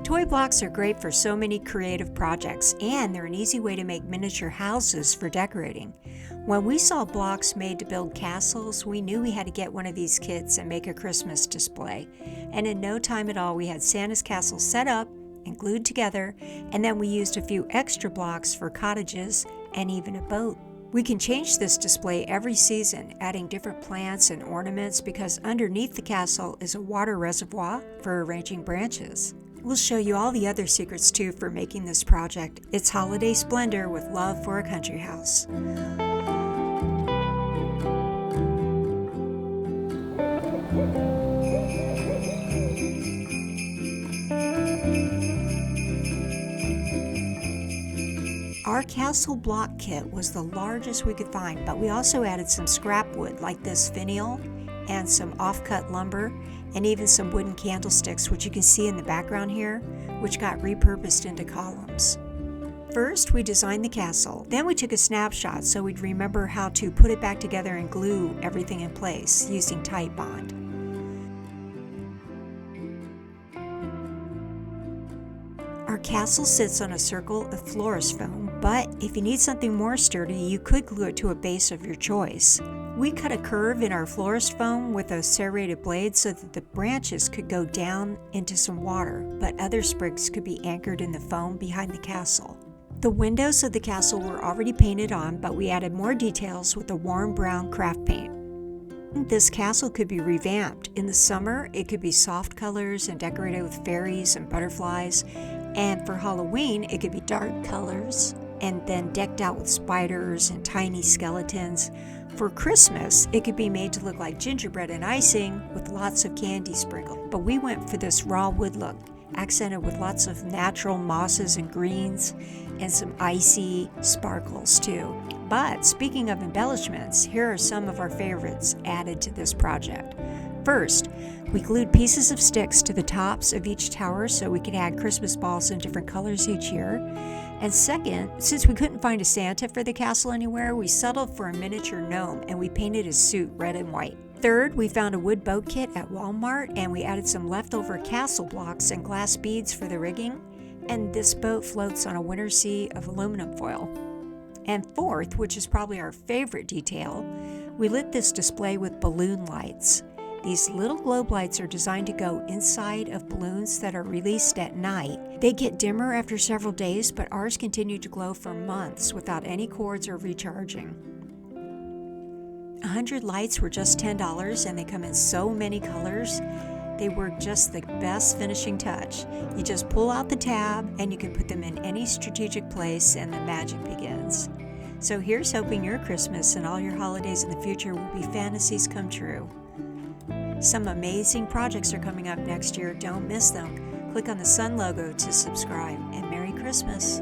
Toy blocks are great for so many creative projects, and they're an easy way to make miniature houses for decorating. When we saw blocks made to build castles, we knew we had to get one of these kits and make a Christmas display. And in no time at all, we had Santa's castle set up and glued together, and then we used a few extra blocks for cottages and even a boat. We can change this display every season, adding different plants and ornaments, because underneath the castle is a water reservoir for arranging branches. We'll show you all the other secrets too for making this project. It's holiday splendor with love for a country house. Our castle block kit was the largest we could find, but we also added some scrap wood like this finial and some off-cut lumber and even some wooden candlesticks, which you can see in the background here, which got repurposed into columns. First, we designed the castle. Then we took a snapshot so we'd remember how to put it back together and glue everything in place using Titebond. Our castle sits on a circle of florist foam, but if you need something more sturdy, you could glue it to a base of your choice. We cut a curve in our florist foam with a serrated blade so that the branches could go down into some water, but other sprigs could be anchored in the foam behind the castle. The windows of the castle were already painted on, but we added more details with a warm brown craft paint. This castle could be revamped. In the summer, it could be soft colors and decorated with fairies and butterflies, and for Halloween, it could be dark colors and then decked out with spiders and tiny skeletons. For Christmas, it could be made to look like gingerbread and icing with lots of candy sprinkled. But we went for this raw wood look, accented with lots of natural mosses and greens and some icy sparkles too. But speaking of embellishments, here are some of our favorites added to this project. First, we glued pieces of sticks to the tops of each tower so we could add Christmas balls in different colors each year. And second, since we couldn't find a Santa for the castle anywhere, we settled for a miniature gnome and we painted his suit red and white. Third, we found a wood boat kit at Walmart and we added some leftover castle blocks and glass beads for the rigging. And this boat floats on a winter sea of aluminum foil. And fourth, which is probably our favorite detail, we lit this display with balloon lights. These little globe lights are designed to go inside of balloons that are released at night. They get dimmer after several days, but ours continued to glow for months without any cords or recharging. 100 lights were just $10 and they come in so many colors. They were just the best finishing touch. You just pull out the tab and you can put them in any strategic place and the magic begins. So here's hoping your Christmas and all your holidays in the future will be fantasies come true. Some amazing projects are coming up next year. Don't miss them. Click on the sun logo to subscribe, and Merry Christmas.